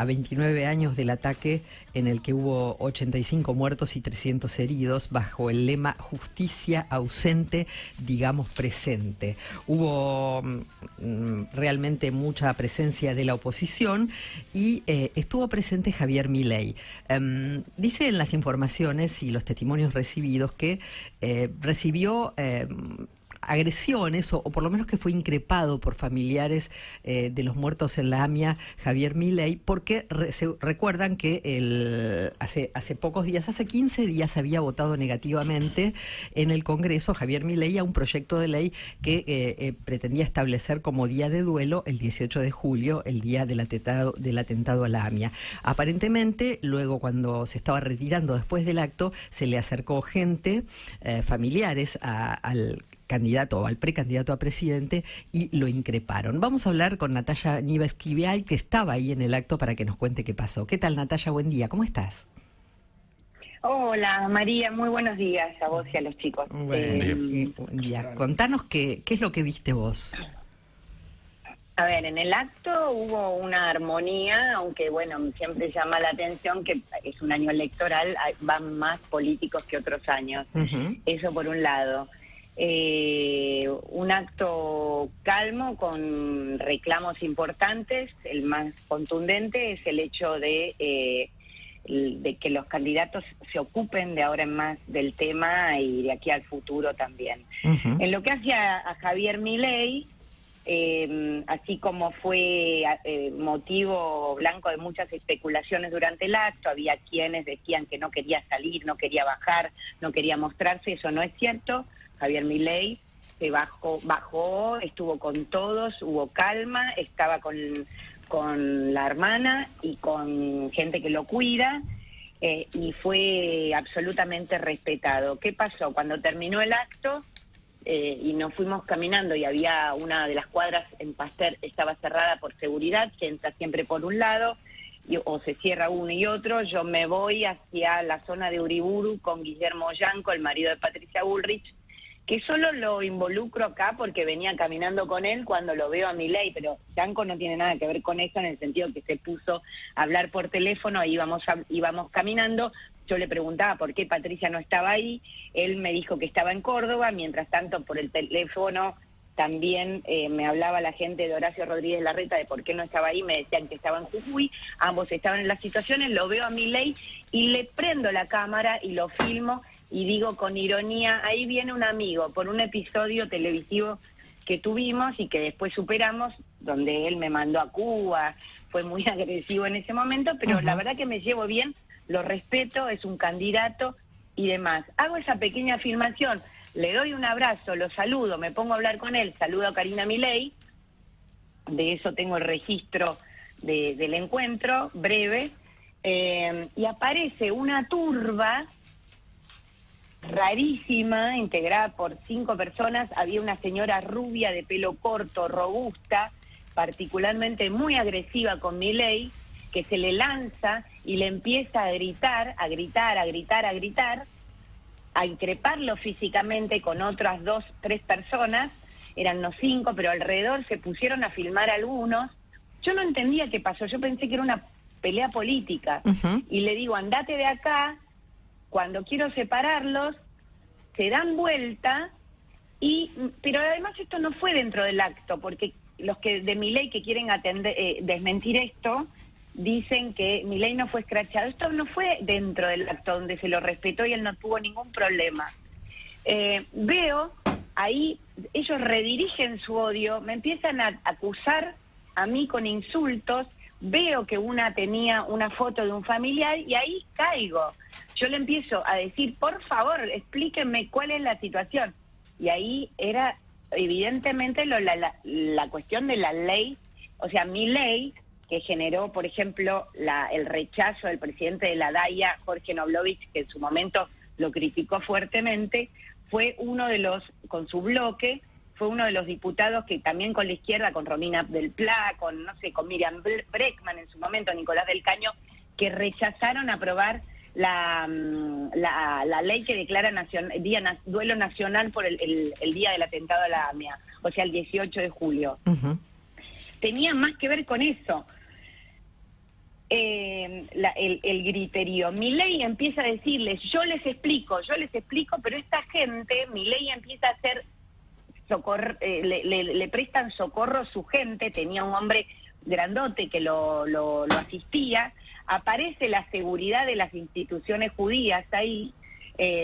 a 29 años del ataque en el que hubo 85 muertos y 300 heridos, bajo el lema "Justicia ausente, digamos presente". Hubo realmente mucha presencia de la oposición y estuvo presente Javier Milei. Dice en las informaciones y los testimonios recibidos que recibió agresiones, o por lo menos que fue increpado por familiares de los muertos en la AMIA, Javier Milei, porque recuerdan que hace pocos días, hace 15 días, había votado negativamente en el Congreso Javier Milei a un proyecto de ley que pretendía establecer como día de duelo el 18 de julio, el día del atentado a la AMIA. Aparentemente, luego, cuando se estaba retirando después del acto, se le acercó gente, familiares al candidato o al precandidato a presidente, y lo increparon. Vamos a hablar con Natalia Niva-Esquivel, que estaba ahí en el acto, para que nos cuente qué pasó. ¿Qué tal, Natalia? Buen día, ¿cómo estás? Hola, María, muy buenos días a vos y a los chicos. Buen día. Contanos qué es lo que viste vos. A ver, en el acto hubo una armonía, aunque bueno, siempre llama la atención que es un año electoral, van más políticos que otros años. Eso por un lado. Un acto calmo con reclamos importantes. El más contundente es el hecho de que los candidatos se ocupen de ahora en más del tema y de aquí al futuro también. En lo que hace a Javier Milei, así como fue motivo blanco de muchas especulaciones durante el acto, había quienes decían que no quería salir, no quería bajar, no quería mostrarse. Eso no es cierto. Javier Milei se bajó, estuvo con todos, hubo calma, estaba con la hermana y con gente que lo cuida, y fue absolutamente respetado. ¿Qué pasó? Cuando terminó el acto y nos fuimos caminando, y había una de las cuadras en Pasteur, estaba cerrada por seguridad, se entra siempre por un lado o se cierra uno y otro. Yo me voy hacia la zona de Uriburu con Guillermo Yanco, el marido de Patricia Bullrich, que solo lo involucro acá porque venía caminando con él cuando lo veo a Milei, pero Yanco no tiene nada que ver con eso, en el sentido que se puso a hablar por teléfono, íbamos caminando. Yo le preguntaba por qué Patricia no estaba ahí, él me dijo que estaba en Córdoba. Mientras tanto, por el teléfono también me hablaba la gente de Horacio Rodríguez Larreta de por qué no estaba ahí, me decían que estaba en Jujuy, ambos estaban en las situaciones. Lo veo a Milei y le prendo la cámara y lo filmo, y digo con ironía, ahí viene un amigo, por un episodio televisivo que tuvimos y que después superamos, donde él me mandó a Cuba. Fue muy agresivo en ese momento, pero la verdad que me llevo bien, lo respeto, es un candidato y demás. Hago esa pequeña afirmación, le doy un abrazo, lo saludo, me pongo a hablar con él, saludo a Karina Milei, de eso tengo el registro del encuentro breve, y aparece una turba rarísima, integrada por 5 personas. Había una señora rubia de pelo corto, robusta, particularmente muy agresiva con Milei, que se le lanza y le empieza a gritar, a increparlo físicamente con otras 2, 3 personas. Eran los 5, pero alrededor se pusieron a filmar algunos. Yo no entendía qué pasó, yo pensé que era una pelea política. Y le digo, andate de acá. Cuando quiero separarlos, se dan vuelta, pero además esto no fue dentro del acto, porque los que de Milei que quieren desmentir esto, dicen que Milei no fue escrachado. Esto no fue dentro del acto, donde se lo respetó y él no tuvo ningún problema. Veo ahí, ellos redirigen su odio, me empiezan a acusar a mí con insultos. Veo que una tenía una foto de un familiar y ahí caigo. Yo le empiezo a decir, por favor, explíquenme cuál es la situación. Y ahí era evidentemente la cuestión de la ley, o sea, mi ley, que generó, por ejemplo, el rechazo del presidente de la DAIA, Jorge Noblovich, que en su momento lo criticó fuertemente, fue uno de los, con su bloque, fue uno de los diputados que también con la izquierda, con Romina del Pla, con Miriam Bregman en su momento, Nicolás del Caño, que rechazaron aprobar la ley que declara duelo nacional por el día del atentado a la AMIA, o sea, el 18 de julio. Tenía más que ver con eso. el griterío. Milei empieza a decirles, yo les explico, pero esta gente, Milei empieza a hacer le prestan socorro a su gente, tenía un hombre grandote que lo asistía, aparece la seguridad de las instituciones judías ahí,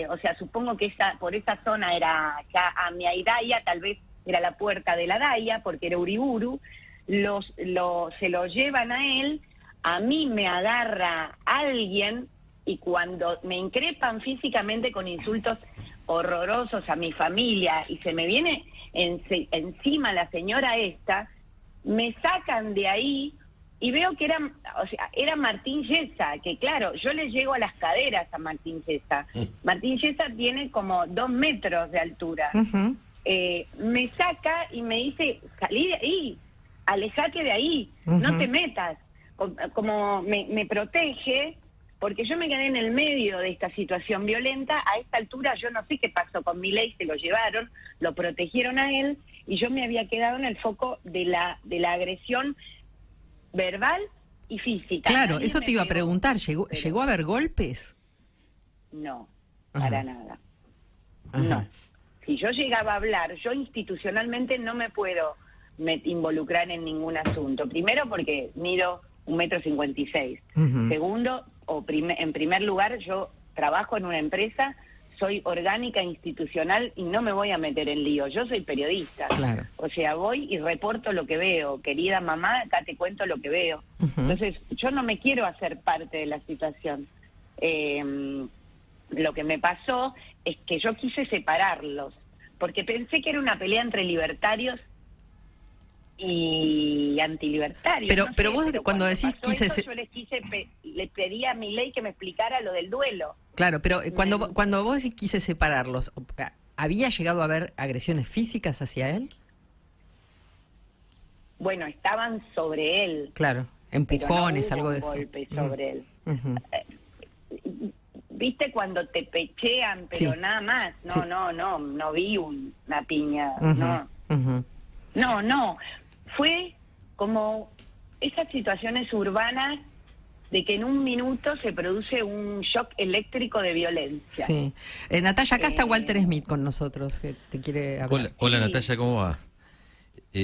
o sea, supongo que por esa zona era ya a Miaidaya, tal vez era la puerta de la Daya, porque era Uriburu, se lo llevan a él, a mí me agarra alguien, y cuando me increpan físicamente con insultos horrorosos a mi familia, y se me viene encima la señora esta, me sacan de ahí, y veo que era Martín Yesa, que claro, yo le llego a las caderas a Martín Yesa. Martín Yesa tiene como 2 metros de altura. Uh-huh. Me saca y me dice, salí de ahí, alejate de ahí, uh-huh, no te metas. Como me protege, porque yo me quedé en el medio de esta situación violenta. A esta altura yo no sé qué pasó con Milei, se lo llevaron, lo protegieron a él, y yo me había quedado en el foco de la agresión verbal y física. Claro, Nadie eso te iba a preguntar, ¿llegó a haber golpes? No, Ajá, para nada. ajá. No. Si yo llegaba a hablar, yo institucionalmente no me puedo involucrar en ningún asunto. Primero porque mido 1,56 m. Uh-huh. Segundo, en primer lugar, yo trabajo en una empresa, soy orgánica institucional y no me voy a meter en lío. Yo soy periodista. Claro. O sea, voy y reporto lo que veo. Querida mamá, acá te cuento lo que veo. Uh-huh. Entonces, yo no me quiero hacer parte de la situación. Lo que me pasó es que yo quise separarlos, porque pensé que era una pelea entre libertarios y antilibertarios. Pero vos cuando decís yo le pedí a Milei que me explicara lo del duelo. Claro, pero cuando vos decís quise separarlos, ¿había llegado a haber agresiones físicas hacia él? Bueno, estaban sobre él. Claro, empujones, pero no hubo algo de eso. golpe sobre él. Uh-huh. ¿Viste cuando te pechean, pero sí, nada más? Sí. No vi una piña, uh-huh, no. Uh-huh. No, fue como esas situaciones urbanas de que en un minuto se produce un shock eléctrico de violencia. Sí. Natalia, acá está Walter Smith con nosotros, que te quiere hablar. Hola Sí. Natalia, ¿cómo va?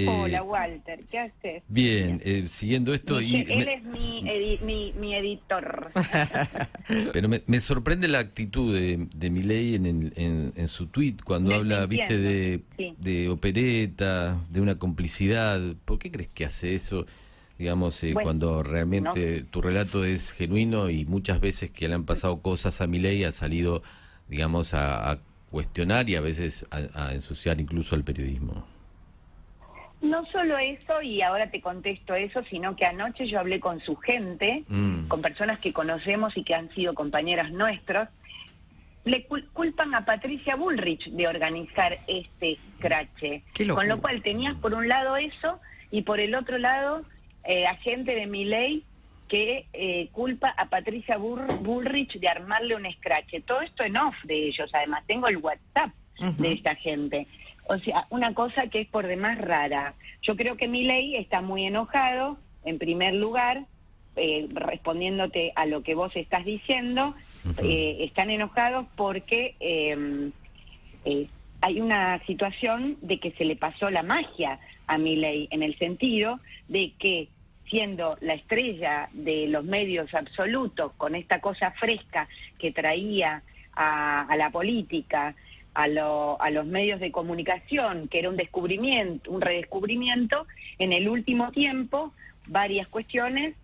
Hola Walter, ¿qué haces? Bien, siguiendo esto... Él es mi editor. Pero me sorprende la actitud de Milei en su tuit cuando Me habla, entiendo, viste, sí. de opereta, de una complicidad. ¿Por qué crees que hace eso? Digamos, Bueno, cuando realmente tu relato es genuino, y muchas veces que le han pasado cosas a Milei ha salido, digamos, a cuestionar y a veces a ensuciar incluso al periodismo. No solo eso, y ahora te contesto eso, sino que anoche yo hablé con su gente, con personas que conocemos y que han sido compañeras nuestras. Le culpan a Patricia Bullrich de organizar este scratch. Con lo cual tenías por un lado eso, y por el otro lado a gente de Milei que culpa a Patricia Bullrich de armarle un scratch. Todo esto en off de ellos, además tengo el WhatsApp de esta gente. O sea, una cosa que es por demás rara. Yo creo que Milei está muy enojado, en primer lugar, respondiéndote a lo que vos estás diciendo, están enojados porque hay una situación de que se le pasó la magia a Milei, en el sentido de que, siendo la estrella de los medios absolutos, con esta cosa fresca que traía a la política, a los medios de comunicación, que era un redescubrimiento, en el último tiempo, varias cuestiones,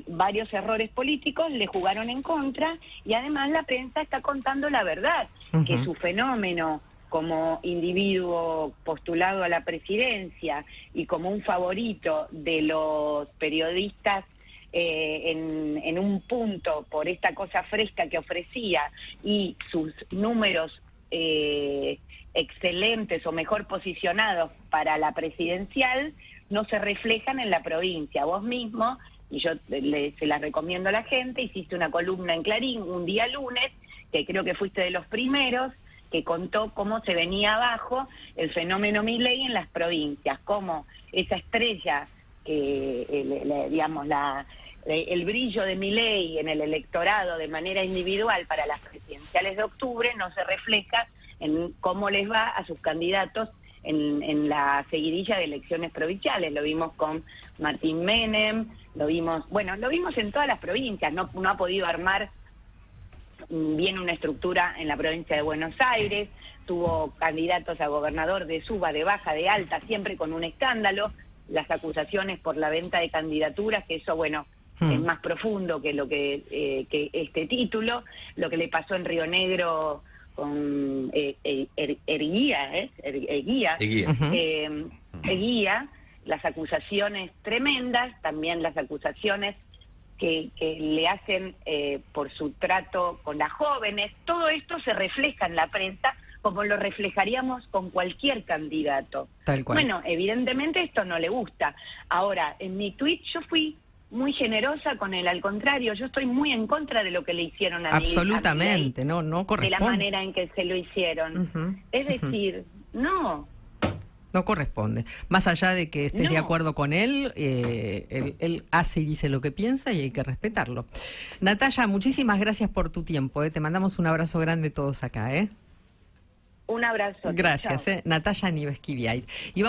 varios errores políticos le jugaron en contra, y además la prensa está contando la verdad, que su fenómeno como individuo postulado a la presidencia y como un favorito de los periodistas en un punto por esta cosa fresca que ofrecía y sus números excelentes o mejor posicionados para la presidencial, no se reflejan en la provincia. Vos mismo, y yo se las recomiendo a la gente, hiciste una columna en Clarín un día lunes, que creo que fuiste de los primeros, que contó cómo se venía abajo el fenómeno Milei en las provincias, cómo esa estrella, digamos, el brillo de Milei en el electorado de manera individual para las presidenciales de octubre no se refleja en cómo les va a sus candidatos en la seguidilla de elecciones provinciales. Lo vimos con Martín Menem, lo vimos en todas las provincias. No ha podido armar bien una estructura en la provincia de Buenos Aires, tuvo candidatos a gobernador de suba, de baja, de alta, siempre con un escándalo, las acusaciones por la venta de candidaturas, que eso, es más profundo que lo que este título, lo que le pasó en Río Negro con Eguía, las acusaciones tremendas, también las acusaciones que le hacen por su trato con las jóvenes. Todo esto se refleja en la prensa como lo reflejaríamos con cualquier candidato. Tal cual. Bueno, evidentemente esto no le gusta. Ahora, en mi tweet yo fui muy generosa con él, al contrario, yo estoy muy en contra de lo que le hicieron a absolutamente, Milei, no corresponde. de la manera en que se lo hicieron. Es decir, no corresponde. Más allá de que estés de acuerdo con él, él hace y dice lo que piensa y hay que respetarlo. Natalia, muchísimas gracias por tu tiempo. Te mandamos un abrazo grande todos acá. Un abrazo. Gracias. Chao. Natalia Nieves Kiviait.